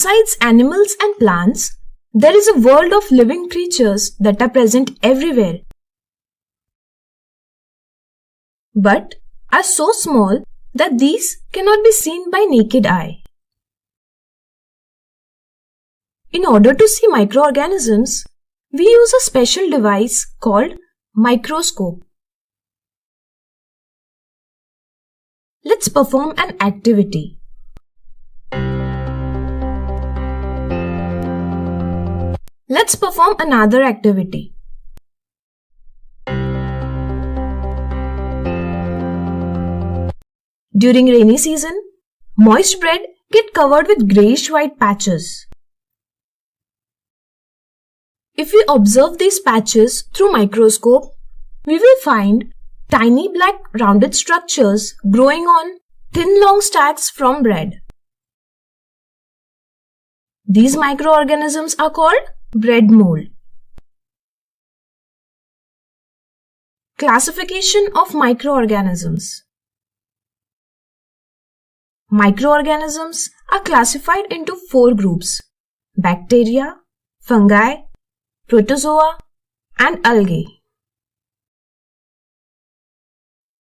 Besides animals and plants, there is a world of living creatures that are present everywhere, but are so small that these cannot be seen by naked eye. In order to see microorganisms, we use a special device called microscope. Let's perform an activity. Let's perform another activity. During rainy season, moist bread get covered with greyish-white patches. If we observe these patches through microscope, we will find tiny black rounded structures growing on thin long stacks from bread. These microorganisms are called bread mold. Classification of microorganisms. Microorganisms are classified into 4 groups: bacteria, fungi, protozoa, and algae.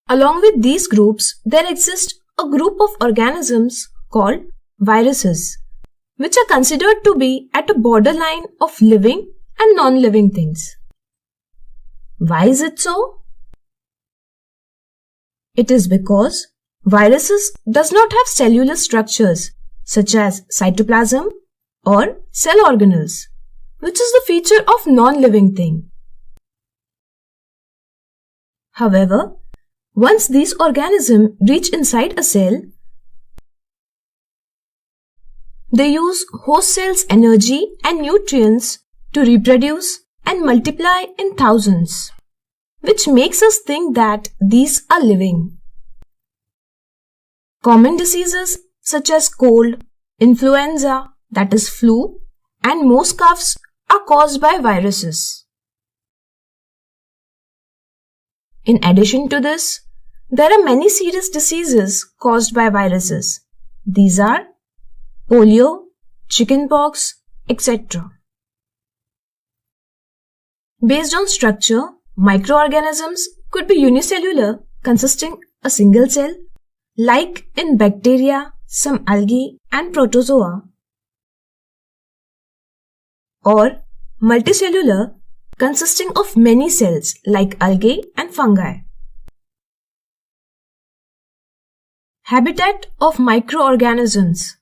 Along with these groups, there exists a group of organisms called viruses, which are considered to be at a borderline of living and non-living things. Why is it so? It is because viruses does not have cellular structures such as cytoplasm or cell organelles, which is the feature of non-living thing. However, once these organisms reach inside a cell, they use host cell's energy and nutrients to reproduce and multiply in thousands, which makes us think that these are living. Common diseases such as cold, influenza, that is flu, and most coughs are caused by viruses. In addition to this, there are many serious diseases caused by viruses. These are polio, chickenpox, etc. Based on structure, microorganisms could be unicellular, consisting a single cell, like in bacteria, some algae and protozoa, or multicellular, consisting of many cells like algae and fungi. Habitat of microorganisms,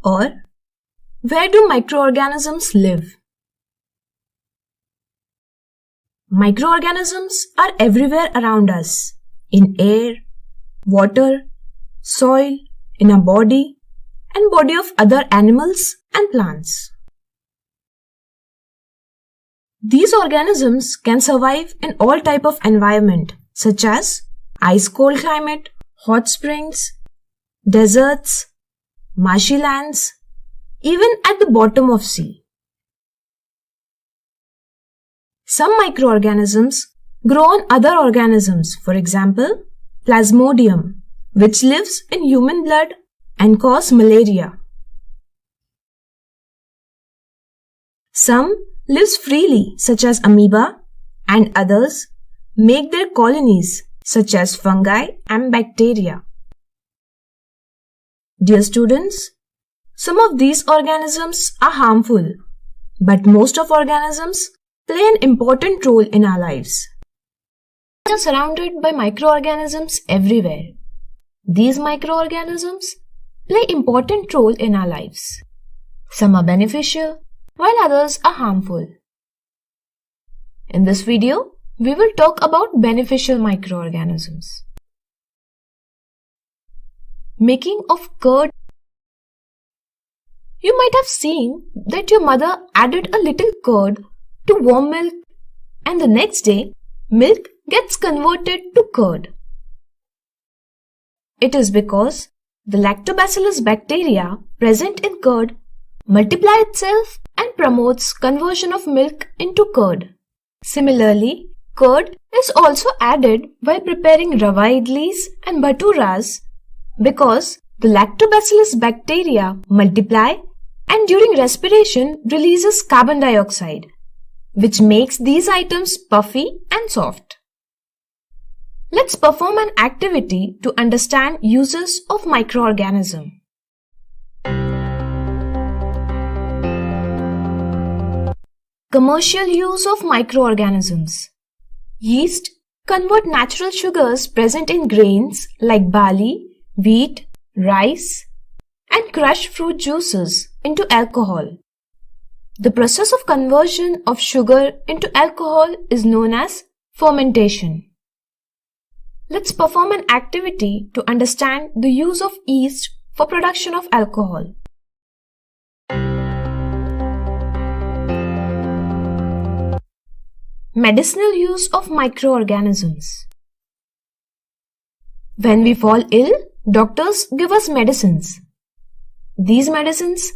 or where do microorganisms live? Microorganisms are everywhere around us, in air, water, soil, in our body, and body of other animals and plants. These organisms can survive in all type of environment such as ice-cold climate, hot springs, deserts, marshy lands, even at the bottom of sea. Some microorganisms grow on other organisms, for example, Plasmodium, which lives in human blood and cause malaria. Some lives freely, such as amoeba, and others make their colonies, such as fungi and bacteria. Dear students, some of these organisms are harmful, but most of organisms play an important role in our lives. We are surrounded by microorganisms everywhere. These microorganisms play an important role in our lives. Some are beneficial, while others are harmful. In this video, we will talk about beneficial microorganisms. Making of curd. You might have seen that your mother added a little curd to warm milk, and the next day, milk gets converted to curd. It is because the lactobacillus bacteria present in curd multiply itself and promotes conversion of milk into curd. Similarly, curd is also added while preparing rava idlis and bhaturas because the lactobacillus bacteria multiply and during respiration releases carbon dioxide, which makes these items puffy and soft. Let's perform an activity to understand uses of microorganism. Commercial use of microorganisms. Yeast convert natural sugars present in grains like barley, wheat, rice, and crushed fruit juices into alcohol. The process of conversion of sugar into alcohol is known as fermentation. Let's perform an activity to understand the use of yeast for production of alcohol. Medicinal use of microorganisms. When we fall ill, doctors give us medicines. These medicines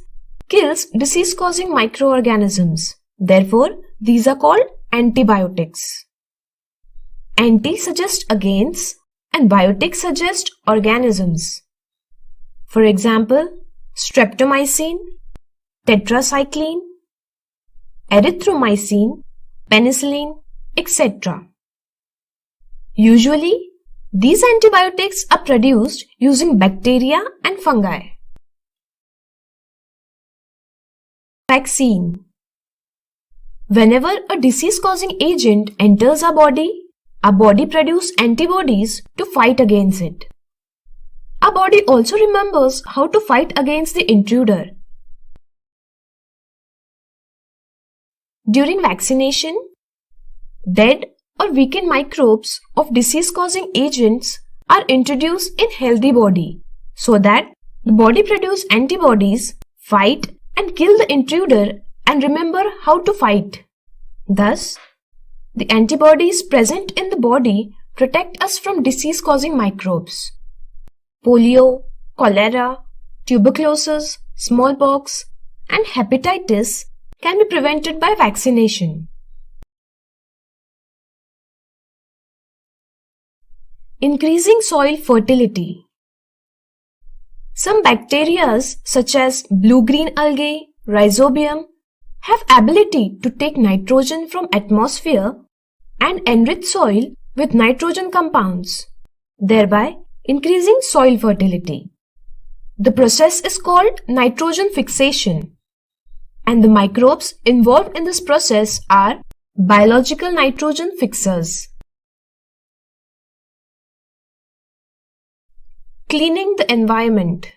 kills disease-causing microorganisms. Therefore, these are called antibiotics. Anti suggests against and biotic suggests organisms. For example, streptomycin, tetracycline, erythromycin, penicillin, etc. Usually, these antibiotics are produced using bacteria and fungi. Vaccine. Whenever a disease-causing agent enters our body produces antibodies to fight against it. Our body also remembers how to fight against the intruder. During vaccination, dead or weakened microbes of disease-causing agents are introduced in healthy body so that the body produces antibodies, fight and kill the intruder and remember how to fight. Thus, the antibodies present in the body protect us from disease-causing microbes. Polio, cholera, tuberculosis, smallpox, and hepatitis can be prevented by vaccination. Increasing soil fertility. Some bacteria such as blue-green algae, rhizobium, have ability to take nitrogen from atmosphere and enrich soil with nitrogen compounds, thereby increasing soil fertility. The process is called nitrogen fixation, and the microbes involved in this process are biological nitrogen fixers. Cleaning the environment.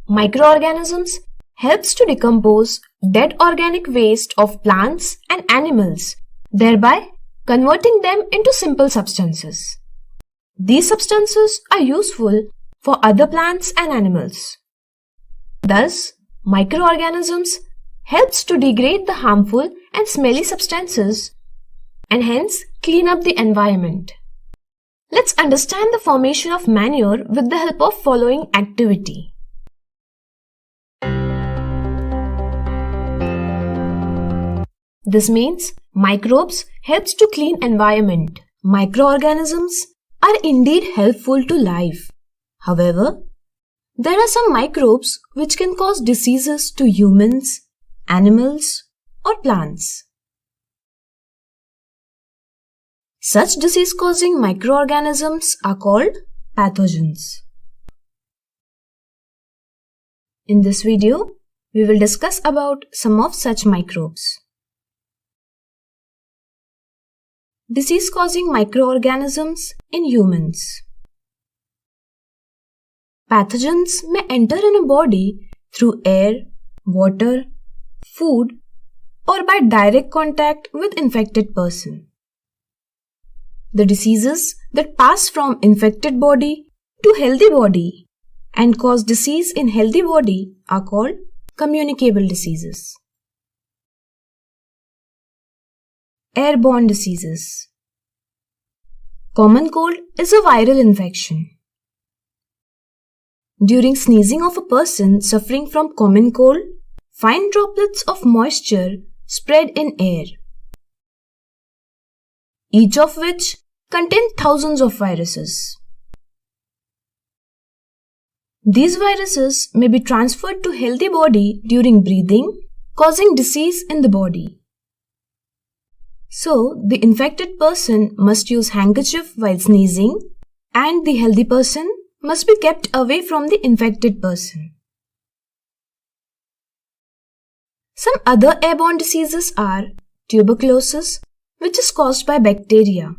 Microorganisms helps to decompose dead organic waste of plants and animals, thereby converting them into simple substances. These substances are useful for other plants and animals. Thus, microorganisms helps to degrade the harmful and smelly substances and hence clean up the environment. Let's understand the formation of manure with the help of following activity. This means microbes helps to clean environment. Microorganisms are indeed helpful to life. However, there are some microbes which can cause diseases to humans, animals, or plants. Such disease-causing microorganisms are called pathogens. In this video, we will discuss about some of such microbes. Disease-causing microorganisms in humans. Pathogens may enter in a body through air, water, food, or by direct contact with infected person. The diseases that pass from infected body to healthy body and cause disease in healthy body are called communicable diseases. Airborne diseases. Common cold is a viral infection. During sneezing of a person suffering from common cold, fine droplets of moisture spread in air, each of which contain thousands of viruses. These viruses may be transferred to healthy body during breathing, causing disease in the body. So, the infected person must use handkerchief while sneezing, and the healthy person must be kept away from the infected person. Some other airborne diseases are tuberculosis, which is caused by bacteria,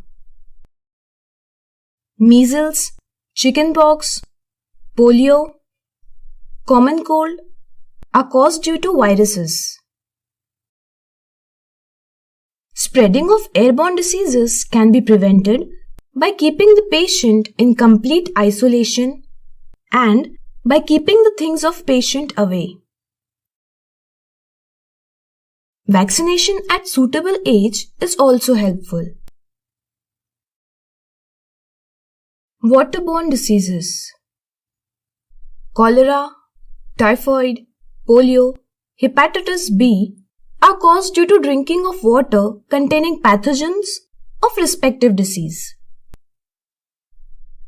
measles, chickenpox, polio, common cold are caused due to viruses. Spreading of airborne diseases can be prevented by keeping the patient in complete isolation and by keeping the things of patient away. Vaccination at suitable age is also helpful. Waterborne diseases. Cholera, typhoid, polio, hepatitis B are caused due to drinking of water containing pathogens of respective disease.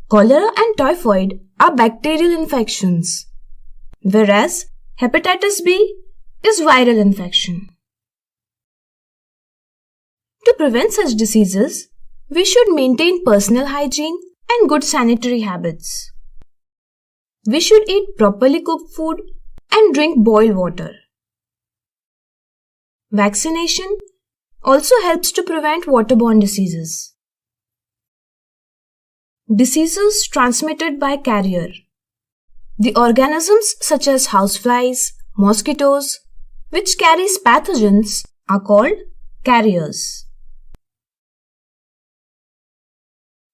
Cholera and typhoid are bacterial infections, whereas hepatitis B is viral infection. To prevent such diseases, we should maintain personal hygiene and good sanitary habits. We should eat properly cooked food and drink boiled water. Vaccination also helps to prevent waterborne diseases. Diseases transmitted by carrier. The organisms such as houseflies, mosquitoes, which carries pathogens are called carriers.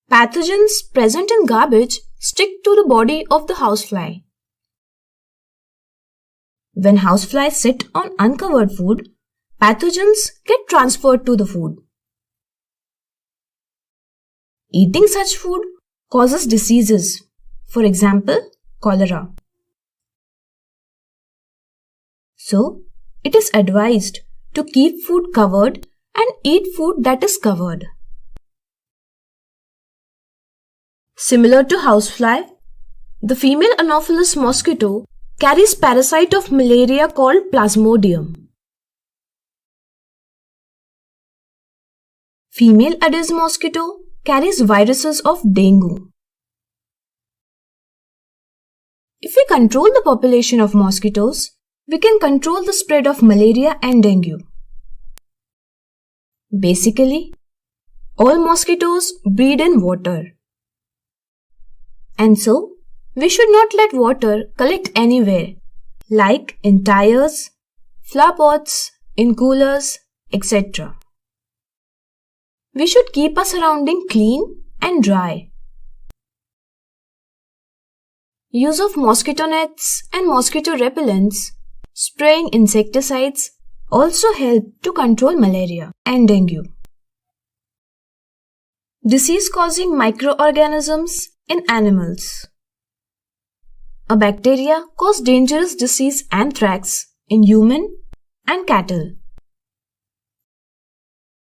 Pathogens present in garbage stick to the body of the housefly. When houseflies sit on uncovered food, pathogens get transferred to the food. Eating such food causes diseases, for example, cholera. So, it is advised to keep food covered and eat food that is covered. Similar to housefly, the female Anopheles mosquito carries parasite of malaria called Plasmodium. Female Aedes mosquito carries viruses of dengue. If we control the population of mosquitoes, we can control the spread of malaria and dengue. Basically, all mosquitoes breed in water. And so, we should not let water collect anywhere, like in tires, flower pots, in coolers, etc. We should keep our surrounding clean and dry. Use of mosquito nets and mosquito repellents, spraying insecticides also help to control malaria and dengue. Disease-causing microorganisms in animals. A bacteria causes dangerous disease anthrax in human and cattle.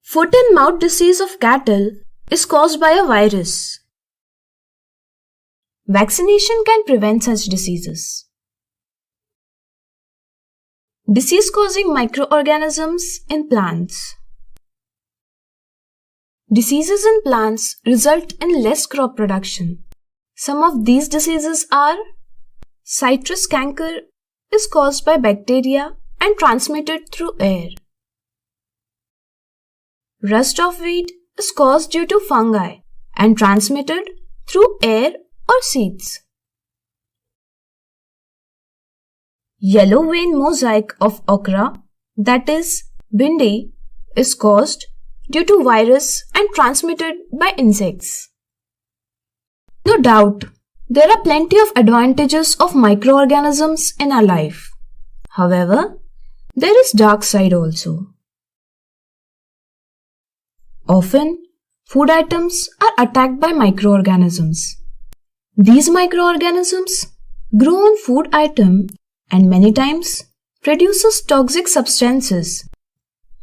Foot and mouth disease of cattle is caused by a virus. Vaccination can prevent such diseases. Disease-causing microorganisms in plants. Diseases in plants result in less crop production. Some of these diseases are citrus canker is caused by bacteria and transmitted through air. Rust of wheat is caused due to fungi and transmitted through air or seeds. Yellow vein mosaic of okra, that is bindi, is caused due to virus and transmitted by insects. No doubt, there are plenty of advantages of microorganisms in our life. However, there is dark side also. Often, food items are attacked by microorganisms. These microorganisms grow on food item and many times produces toxic substances,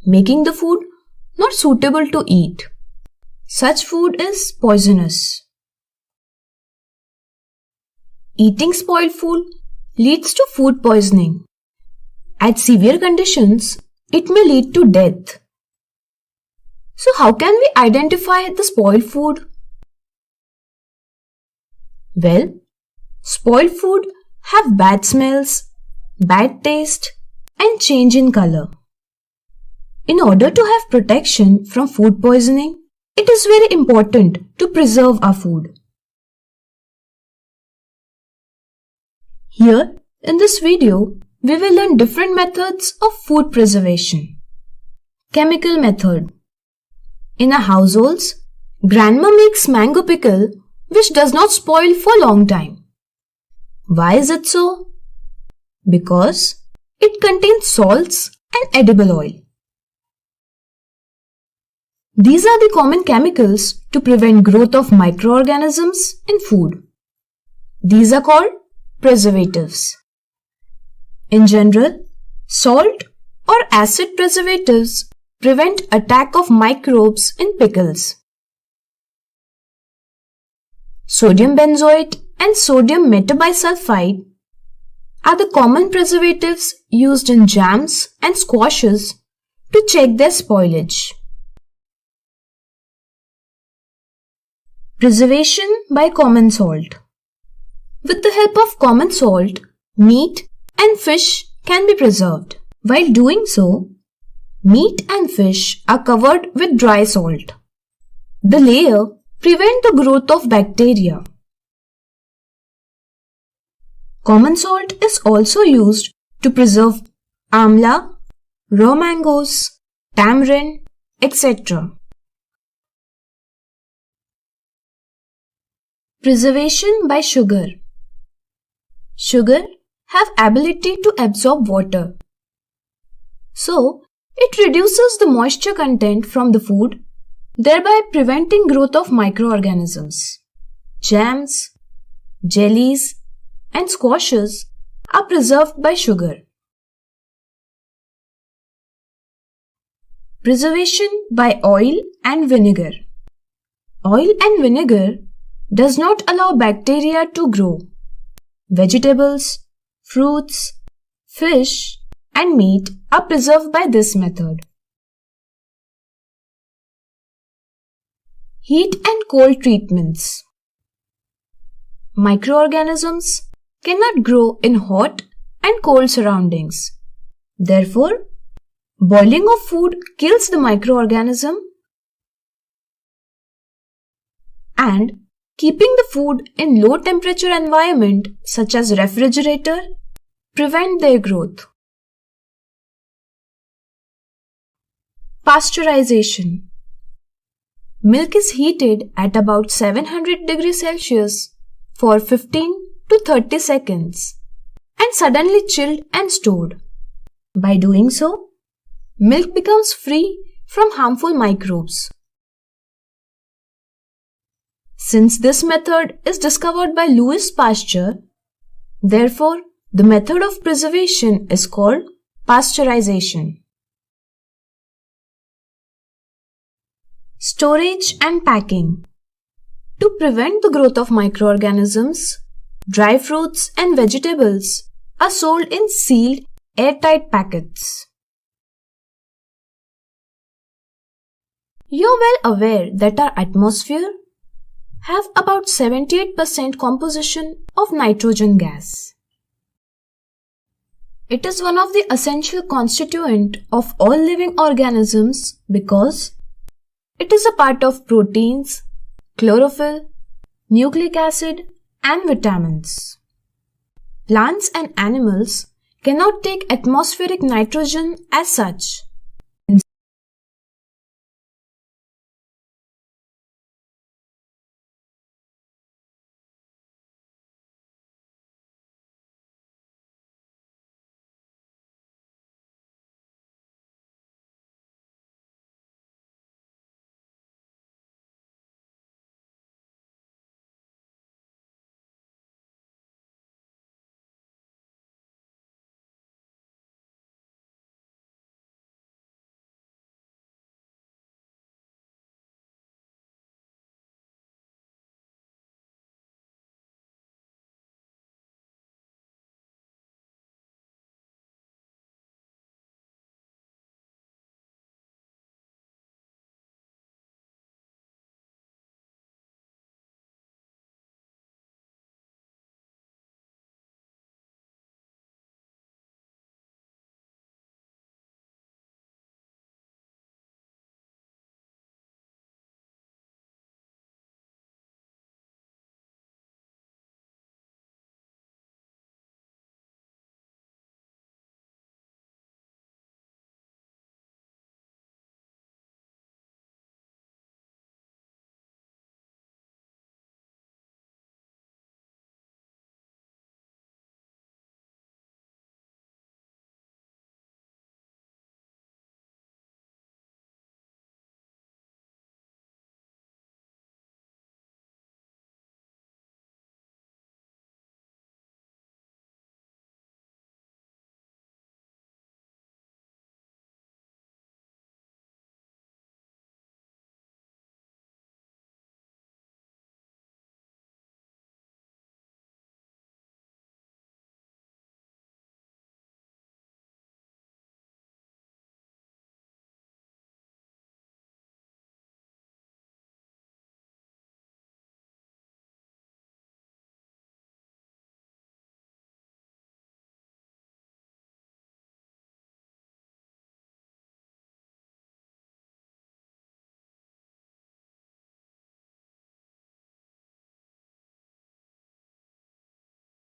making the food not suitable to eat. Such food is poisonous. Eating spoiled food leads to food poisoning. At severe conditions, it may lead to death. So how can we identify the spoiled food? Well, spoiled food have bad smells, bad taste, and change in color. In order to have protection from food poisoning, it is very important to preserve our food. Here, in this video, we will learn different methods of food preservation. Chemical method. In our households, grandma makes mango pickle which does not spoil for a long time. Why is it so? Because it contains salts and edible oil. These are the common chemicals to prevent growth of microorganisms in food. These are called preservatives. In general, salt or acid preservatives prevent attack of microbes in pickles. Sodium benzoate and sodium metabisulfite are the common preservatives used in jams and squashes to check their spoilage. Preservation by common salt. With the help of common salt, meat and fish can be preserved. While doing so, meat and fish are covered with dry salt. The layer prevents the growth of bacteria. Common salt is also used to preserve amla, raw mangoes, tamarind, etc. Preservation by sugar. Sugar have ability to absorb water. So, it reduces the moisture content from the food, thereby preventing growth of microorganisms. Jams, jellies, and squashes are preserved by sugar. Preservation by oil and vinegar. Oil and vinegar does not allow bacteria to grow. Vegetables, fruits, fish, and meat are preserved by this method. Heat and cold treatments. Microorganisms cannot grow in hot and cold surroundings. Therefore, boiling of food kills the microorganism, and keeping the food in low temperature environment such as refrigerator prevent their growth. Pasteurization. Milk is heated at about 700 degrees Celsius for 15 to 30 seconds and suddenly chilled and stored. By doing so, milk becomes free from harmful microbes. Since this method is discovered by Louis Pasteur, therefore the method of preservation is called pasteurization. Storage and packing. To prevent the growth of microorganisms, dry fruits and vegetables are sold in sealed, airtight packets. You're well aware that our atmosphere have about 78% composition of nitrogen gas. It is one of the essential constituent of all living organisms because it is a part of proteins, chlorophyll, nucleic acid, and vitamins. Plants and animals cannot take atmospheric nitrogen as such.